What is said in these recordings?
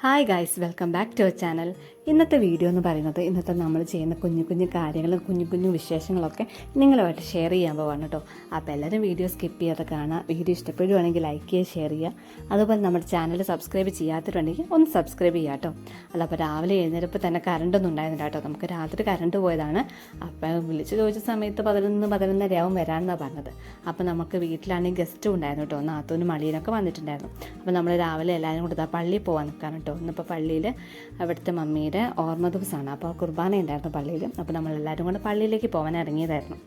Hi guys, welcome back to our channel. ഇന്നത്തെ video എന്ന് പറയുന്നത് ഇന്നത്തെ നമ്മൾ ചെയ്യുന്ന കുഞ്ഞു കുഞ്ഞു കാര്യങ്ങളും കുഞ്ഞു കുഞ്ഞു വിശേഷങ്ങളൊക്കെ നിങ്ങളുമായിട്ട് ഷെയർ ചെയ്യാൻ പോവാണ് കേട്ടോ. അപ്പോൾ എല്ലാവരും വീഡിയോ സ്കിപ്പ് ചെയ്യാതെ കാണുക. വീഡിയോ ഇഷ്ടപ്പെടുവാണെങ്കിൽ ലൈക്ക് ചെയ്യുക, ഷെയർ ചെയ്യുക. അതുപോലെ നമ്മുടെ ചാനൽ സബ്സ്ക്രൈബ് ചെയ്യാത്തിട്ടുണ്ടെങ്കിൽ ഒന്ന് സബ്സ്ക്രൈബ് ചെയ്യുക കേട്ടോ. അല്ല, അപ്പോൾ രാവിലെ എഴുന്നേരപ്പോൾ തന്നെ കറണ്ടൊന്നും ഉണ്ടായിരുന്നില്ല കേട്ടോ. നമുക്ക് രാത്രി കറണ്ട് പോയതാണ്. അപ്പോൾ വിളിച്ച് ചോദിച്ച സമയത്ത് 11-11:30 ആവും വരാമെന്നാണ് പറഞ്ഞത്. അപ്പോൾ നമുക്ക് വീട്ടിലാണെങ്കിൽ ഗസ്റ്റും ഉണ്ടായിരുന്നു കേട്ടോ. നാത്തൂനും മളിയനൊക്കെ വന്നിട്ടുണ്ടായിരുന്നു. അപ്പോൾ നമ്മൾ രാവിലെ എല്ലാവരും കൂടെ പള്ളിയിൽ പോകാൻ നിൽക്കാൻ കേട്ടോ. ഇന്നിപ്പോൾ പള്ളിയിൽ അവിടുത്തെ മമ്മിയുടെ ഓർമ്മ ദിവസമാണ്. അപ്പോൾ കുർബാന ഉണ്ടായിരുന്നു പള്ളിയിൽ. അപ്പോൾ നമ്മളെല്ലാവരും കൂടെ പള്ളിയിലേക്ക് പോകാൻ ഇറങ്ങിയതായിരുന്നു.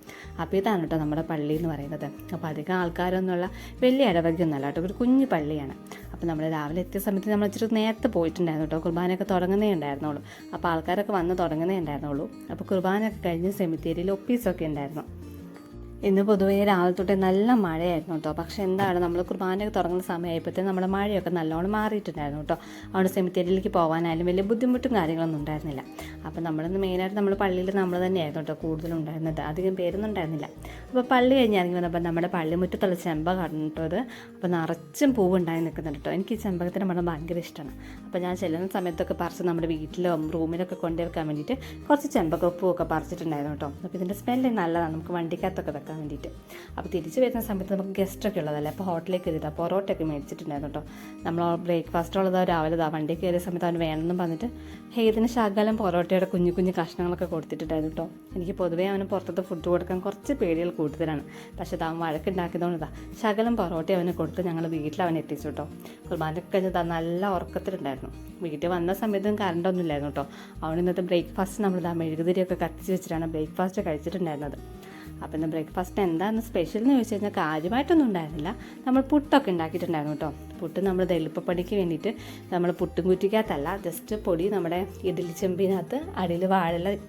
അപ്പോൾ ഇതാണ് കേട്ടോ നമ്മുടെ പള്ളി എന്ന് പറയുന്നത്. അപ്പോൾ അധികം ആൾക്കാരൊന്നുമുള്ള വലിയ ഇടവകയൊന്നുമല്ല കേട്ടോ, ഒരു കുഞ്ഞു പള്ളിയാണ്. അപ്പോൾ നമ്മൾ രാവിലെ എത്തിയ സമയത്ത് നമ്മൾ ഇച്ചിരി നേരത്തെ പോയിട്ടുണ്ടായിരുന്നു കേട്ടോ. കുർബാനയൊക്കെ തുടങ്ങുന്നേ ഉണ്ടായിരുന്നുള്ളൂ. അപ്പോൾ ആൾക്കാരൊക്കെ വന്ന് തുടങ്ങുന്നേ ഉണ്ടായിരുന്നുള്ളൂ. അപ്പോൾ കുർബാനയൊക്കെ കഴിഞ്ഞ് സെമിത്തേരിയിൽ ഒപ്പീസൊക്കെ ഉണ്ടായിരുന്നു. ഇന്ന് പൊതുവേ രാവിലെ തൊട്ടേ നല്ല മഴയായിരുന്നു കേട്ടോ. പക്ഷേ എന്താണ്, നമ്മൾ കുർബാനയൊക്കെ തുടങ്ങുന്ന സമയമായപ്പോഴത്തേക്കും നമ്മുടെ മഴയൊക്കെ നല്ലോണം മാറിയിട്ടുണ്ടായിരുന്നു കേട്ടോ. അവിടെ സെമിത്തേരിയിലേക്ക് പോകാനായാലും വലിയ ബുദ്ധിമുട്ടും കാര്യങ്ങളൊന്നും ഉണ്ടായിരുന്നില്ല. അപ്പോൾ നമ്മളിന്ന് മെയിനായിട്ട് നമ്മൾ പള്ളിയിൽ നമ്മൾ തന്നെയായിരുന്നു കേട്ടോ കൂടുതലുണ്ടായിരുന്നത്. അധികം പേരൊന്നും ഉണ്ടായിരുന്നില്ല. അപ്പോൾ പള്ളി കഴിഞ്ഞ് ഇറങ്ങി വന്നപ്പോൾ നമ്മുടെ പള്ളിമുറ്റത്തുള്ള ചെമ്പക കണ്ടിട്ടത്. അപ്പോൾ നിറച്ചും പൂവ് ഉണ്ടായി നിൽക്കുന്നുണ്ട് കേട്ടോ. എനിക്ക് ഈ ചെമ്പകത്തിൻ്റെ മണം ഭയങ്കര ഇഷ്ടമാണ്. അപ്പോൾ ഞാൻ ചെല്ലുന്ന സമയത്തൊക്കെ പറിച്ച് നമ്മുടെ വീട്ടിലോ റൂമിലൊക്കെ കൊണ്ടുവെക്കാൻ വേണ്ടിയിട്ട് കുറച്ച് ചെമ്പകപ്പൂവൊക്കെ പറിച്ചിട്ടുണ്ടായിരുന്നു കേട്ടോ. അപ്പോൾ ഇതിൻ്റെ സ്മെല്ല് നല്ലതാണ്, നമുക്ക് വണ്ടിക്കകത്തൊക്കെ വെക്കാൻ വേണ്ടിയിട്ട്. അപ്പോൾ തിരിച്ച് വരുന്ന സമയത്ത് നമുക്ക് ഗസ്റ്റൊക്കെ ഉള്ളതല്ലേ. അപ്പോൾ ഹോട്ടലിലേക്ക് കയറിയിട്ട് പൊറോട്ടയൊക്കെ മേടിച്ചിട്ടുണ്ടായിരുന്നു കേട്ടോ. നമ്മൾ ബ്രേക്ക്ഫാസ്റ്റ് ഉള്ളത് രാവിലെ വണ്ടി കയറിയ സമയത്ത് അവന് വേണമെന്നും പറഞ്ഞിട്ട് ഇതിന് ശകലം പൊറോട്ടയുടെ കുഞ്ഞു കുഞ്ഞു കഷ്ണങ്ങളൊക്കെ കൊടുത്തിട്ടുണ്ടായിരുന്നു കേട്ടോ. എനിക്ക് പൊതുവേ അവന് പുറത്തത്തെ ഫുഡ് കൊടുക്കാൻ കുറച്ച് പേടികൾ കൂടുതലാണ്. പക്ഷേ അവൻ വഴക്കുണ്ടാക്കിയതുകൊണ്ട് ശകലം പൊറോട്ട അവന് കൊടുത്ത് ഞങ്ങൾ വീട്ടിൽ അവനെ എത്തിച്ചു കേട്ടോ. കുർബാനയൊക്കെ കഴിഞ്ഞ് നല്ല ഉറക്കത്തിലുണ്ടായിരുന്നു. വീട്ടിൽ വന്ന സമയത്തും കറണ്ടൊന്നും ഇല്ലായിരുന്നു കേട്ടോ. അതുകൊണ്ട് ഇന്നത്തെ ബ്രേക്ക്ഫാസ്റ്റ് നമ്മൾ മെഴുകുതിരിയൊക്കെ കത്തിച്ച് വെച്ചിട്ടാണ് ബ്രേക്ക്ഫാസ്റ്റ് കഴിച്ചിട്ടുണ്ടായിരുന്നത്. അപ്പോൾ ഇന്ന് ബ്രേക്ക്ഫാസ്റ്റ് എന്താണെന്ന് സ്പെഷ്യൽ എന്ന് ചോദിച്ചു കഴിഞ്ഞാൽ കാര്യമായിട്ടൊന്നും ഉണ്ടായിരുന്നില്ല. നമ്മൾ പുട്ടൊക്കെ ഉണ്ടാക്കിയിട്ടുണ്ടായിരുന്നു കേട്ടോ. പുട്ട് നമ്മൾ എളുപ്പപ്പണിക്ക് വേണ്ടിയിട്ട് നമ്മൾ പുട്ടും കുറ്റിക്കകത്തല്ല, ജസ്റ്റ് പൊടി നമ്മുടെ ഇഡ്ഡലി ചെമ്പിനകത്ത് അടിയിൽ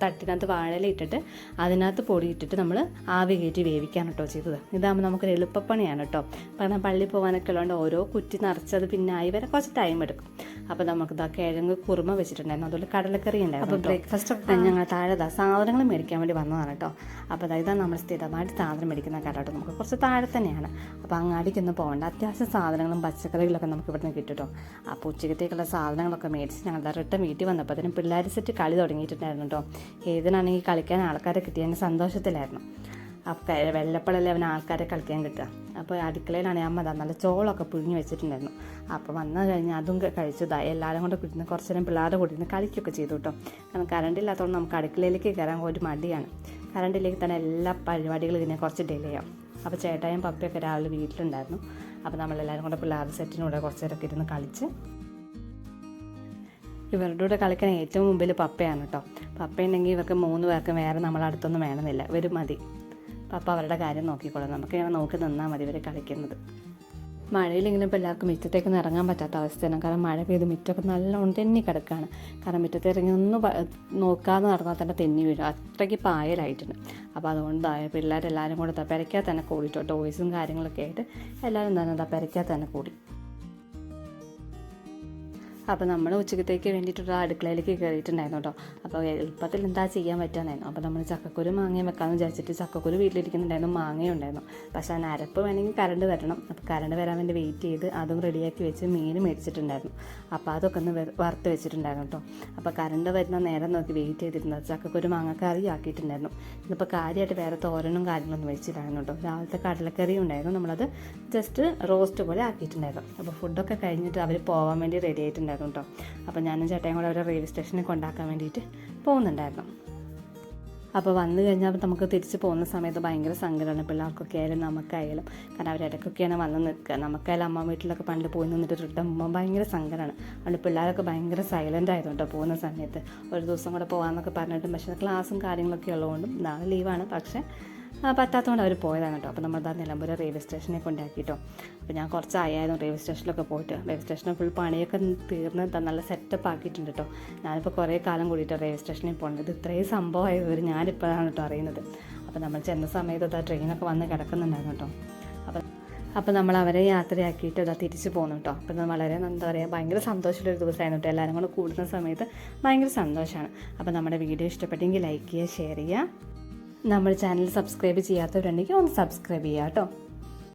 തട്ടിനകത്ത് വാഴല ഇട്ടിട്ട് അതിനകത്ത് പൊടി ഇട്ടിട്ട് നമ്മൾ ആവി കയറ്റി വേവിക്കാൻ കേട്ടോ ചെയ്തത്. ഇതാകുമ്പോൾ നമുക്കൊരു എളുപ്പപ്പണിയാണ് കേട്ടോ. കാരണം പള്ളിയിൽ പോകാനൊക്കെ ഉള്ളതുകൊണ്ട് ഓരോ കുറ്റി നിറച്ചത് പിന്നെ ആയി വരെ കുറച്ച് ടൈം എടുക്കും. അപ്പോൾ നമുക്ക് കിഴങ്ങ് കുറുമ വെച്ചിട്ടുണ്ടായിരുന്നു, അതുപോലെ കടലക്കറി ഉണ്ടായിരുന്നു. അപ്പോൾ ബ്രേക്ക്ഫാസ്റ്റ് ഒക്കെ കഴിഞ്ഞ് ഞങ്ങൾ താഴെ സാധനങ്ങൾ മേടിക്കാൻ വേണ്ടി വന്നതാണ് കേട്ടോ. അപ്പോൾ അതായത് നമ്മൾ സ്ഥിരമായിട്ട് സാധനം മേടിക്കുന്ന കട നമുക്ക് കുറച്ച് താഴെ തന്നെയാണ്. അപ്പോൾ അങ്ങാടിക്കൊന്നും പോകേണ്ട, അത്യാവശ്യം സാധനങ്ങളും പച്ചക്കറികളൊക്കെ നമുക്ക് ഇവിടുന്ന് കിട്ടും കേട്ടോ. അപ്പോൾ ഉച്ചക്കത്തേക്കുള്ള സാധനങ്ങളൊക്കെ മേടിച്ച് ഞങ്ങളുടെ റിട്ടേൺ വീട്ടിൽ വന്നപ്പോൾ അതിന് പിള്ളേർ സെറ്റ് കളി തുടങ്ങിയിട്ടുണ്ടായിരുന്നു കേട്ടോ. ഏതിനാണെങ്കിൽ കളിക്കാൻ ആൾക്കാരെ കിട്ടിയതിന് സന്തോഷത്തിലായിരുന്നു. അപ്പോൾ വെള്ളപ്പളല്ലേ അവന് ആൾക്കാരെ കളിക്കാൻ കിട്ടുക. അപ്പോൾ അടുക്കളയിലാണ് അമ്മ നല്ല ചോളമൊക്കെ പുഴുങ്ങി വെച്ചിട്ടുണ്ടായിരുന്നു. അപ്പോൾ വന്നു കഴിഞ്ഞാൽ അതും കഴിച്ചതായി എല്ലാവരും കൂടെ കുട്ടിന്ന് കുറച്ച് നേരം പിള്ളേരുടെ കൂട്ടിന്ന് കളിക്കുകയൊക്കെ ചെയ്തു കേട്ടോ. കാരണം കറണ്ടില്ലാത്തതുകൊണ്ട് നമുക്ക് അടുക്കളയിലേക്ക് കയറാൻ ഒരു മടിയാണ്. കറണ്ടിലേക്ക് തന്നെ എല്ലാ പരിപാടികളും ഇങ്ങനെ കുറച്ച് ഡിലേ ആവും. അപ്പോൾ ചേട്ടായും പപ്പയൊക്കെ രാവിലെ വീട്ടിലുണ്ടായിരുന്നു. അപ്പോൾ നമ്മളെല്ലാവരും കൂടെ പിള്ളേരുടെ സെറ്റിനൂടെ കുറച്ച് നേരമൊക്കെ ഇരുന്ന് കളിച്ച്. ഇവരുടെ കൂടെ കളിക്കാൻ ഏറ്റവും മുമ്പിൽ പപ്പയാണ് കേട്ടോ. പപ്പയുണ്ടെങ്കിൽ ഇവർക്ക് 3 പേർക്കും വേറെ നമ്മളടുത്തൊന്നും വേണമെന്നില്ല, ഇവർ മതി. പപ്പ അവരുടെ കാര്യം നോക്കിക്കോളാം, നമുക്ക് ഇങ്ങനെ നോക്കി നിന്നാൽ മതി ഇവർ കളിക്കുന്നത്. മഴയിലെങ്കിലും ഇപ്പോൾ എല്ലാവർക്കും മുറ്റത്തേക്കൊന്നും ഇറങ്ങാൻ പറ്റാത്ത അവസ്ഥയാണ്. കാരണം മഴ പെയ്ത് മുറ്റമൊക്കെ നല്ലോണം തെന്നി കിടക്കുകയാണ്. കാരണം മുറ്റത്ത് ഇറങ്ങി ഒന്നും നോക്കാതെ നടന്നാൽ തന്നെ തെന്നി വീഴും, അത്രയ്ക്ക് പായലായിട്ടുണ്ട്. അപ്പോൾ അതുകൊണ്ട് പിള്ളേരെല്ലാവരും കൂടെ പെരയ്ക്കാൻ തന്നെ കൂടിട്ടോ. ടോയ്സും കാര്യങ്ങളൊക്കെ ആയിട്ട് എല്ലാവരും തന്നെ പെരയ്ക്കാൻ തന്നെ കൂടി. അപ്പോൾ നമ്മൾ ഉച്ചക്കത്തേക്ക് വേണ്ടിയിട്ടുള്ള അടുക്കളയിലേക്ക് കയറിയിട്ടുണ്ടായിരുന്നു കേട്ടോ. അപ്പോൾ എളുപ്പത്തിൽ എന്താ ചെയ്യാൻ പറ്റാമെന്നായിരുന്നു. അപ്പോൾ നമ്മൾ ചക്കക്കുരു മാങ്ങയും വെക്കാമെന്ന് വിചാരിച്ചിട്ട് ചക്കക്കുരു വീട്ടിലിരിക്കുന്നുണ്ടായിരുന്നു, മാങ്ങയും ഉണ്ടായിരുന്നു. പക്ഷേ അതിന് അരപ്പ് വേണമെങ്കിൽ കറണ്ട് വരണം. അപ്പോൾ കറണ്ട് വരാൻ വേണ്ടി വെയിറ്റ് ചെയ്ത് അതും റെഡിയാക്കി വെച്ച് മീൻ മേടിച്ചിട്ടുണ്ടായിരുന്നു. അപ്പോൾ അതൊക്കെ ഒന്ന് വറുത്ത് വെച്ചിട്ടുണ്ടായിരുന്നു കേട്ടോ. അപ്പോൾ കറണ്ട് വരുന്ന നേരം നോക്കി വെയിറ്റ് ചെയ്തിരുന്നത്. ചക്കക്കുരു മാങ്ങക്കറി ആക്കിയിട്ടുണ്ടായിരുന്നു. ഇന്നിപ്പോൾ കാര്യമായിട്ട് വേറെ തോരനും കാര്യങ്ങളൊന്നും വെച്ചിട്ടായിരുന്നു കേട്ടോ. രാവിലത്തെ കടലക്കറിയും ഉണ്ടായിരുന്നു, നമ്മളത് ജസ്റ്റ് റോസ്റ്റ് പോലെ ആക്കിയിട്ടുണ്ടായിരുന്നു. അപ്പോൾ ഫുഡൊക്കെ കഴിഞ്ഞിട്ട് അവർ പോകാൻ വേണ്ടി റെഡി ആയിട്ടുണ്ടായിരുന്നു കേട്ടോ. അപ്പോൾ ഞാനും ചേട്ടയും കൂടെ അവരെ റെയിൽവേ സ്റ്റേഷനിൽ കൊണ്ടാക്കാൻ വേണ്ടിയിട്ട് പോകുന്നുണ്ടായിരുന്നു. അപ്പോൾ വന്നു കഴിഞ്ഞാൽ നമുക്ക് തിരിച്ച് പോകുന്ന സമയത്ത് ഭയങ്കര സങ്കടമാണ്, പിള്ളേർക്കൊക്കെ ആയാലും നമുക്കായാലും. കാരണം അവരിടയ്ക്കൊക്കെയാണ് വന്ന് നിൽക്കുക. നമുക്കായാലും അമ്മ വീട്ടിലൊക്കെ പണ്ട് പോയി നിന്നിട്ട് റിട്ടേൺ പോകുമ്പോൾ ഭയങ്കര സങ്കടമാണ്. അതുകൊണ്ട് പിള്ളേരൊക്കെ ഭയങ്കര സൈലൻ്റ് ആയതുകൊണ്ടോ പോകുന്ന സമയത്ത്. ഒരു ദിവസം കൂടെ പോകാമെന്നൊക്കെ പറഞ്ഞിട്ടും പക്ഷേ ക്ലാസ്സും കാര്യങ്ങളൊക്കെ ഉള്ളതുകൊണ്ടും നാളെ ലീവാണ്, പക്ഷേ പറ്റാത്തതുകൊണ്ട് അവർ പോയതാണ് കേട്ടോ. അപ്പോൾ നമ്മൾ നിലമ്പൂർ റെയിൽവേ സ്റ്റേഷനിൽ കൊണ്ടാക്കിയിട്ടോ. അപ്പോൾ ഞാൻ കുറച്ചായിരുന്നു റെയിൽവേ സ്റ്റേഷനിലൊക്കെ പോയിട്ട്. റെയിൽവേ സ്റ്റേഷനിൽ ഫുൾ പണിയൊക്കെ തീർന്ന് നല്ല സെറ്റപ്പ് ആക്കിയിട്ടുണ്ട് കേട്ടോ. ഞാനിപ്പോൾ കുറേ കാലം കൂടിയിട്ട് റെയിൽവേ സ്റ്റേഷനിൽ പോകുന്നത്. ഇത് ഇത്രയും സംഭവമായത് ഞാനിപ്പോഴാണ് കേട്ടോ അറിയുന്നത്. അപ്പോൾ നമ്മൾ ചെന്ന സമയത്ത് ട്രെയിനൊക്കെ വന്ന് കിടക്കുന്നുണ്ടായിരുന്നു കേട്ടോ. അപ്പോൾ നമ്മൾ അവരെ യാത്രയാക്കിയിട്ട് തിരിച്ച് പോകുന്നു കേട്ടോ. അപ്പോൾ വളരെ എന്താ പറയുക, ഭയങ്കര സന്തോഷമുള്ളൊരു ദിവസമായിരുന്നു കേട്ടോ. എല്ലാവരും കൂടെ കൂടുന്ന സമയത്ത് ഭയങ്കര സന്തോഷമാണ്. അപ്പോൾ നമ്മുടെ വീഡിയോ ഇഷ്ടപ്പെട്ടെങ്കിൽ ലൈക്ക് ചെയ്യുക, ഷെയർ ചെയ്യുക. നമ്മുടെ ചാനൽ സബ്സ്ക്രൈബ് ചെയ്യാത്തവരുണ്ടെങ്കിൽ ഒന്ന് സബ്സ്ക്രൈബ് ചെയ്യുക കേട്ടോ.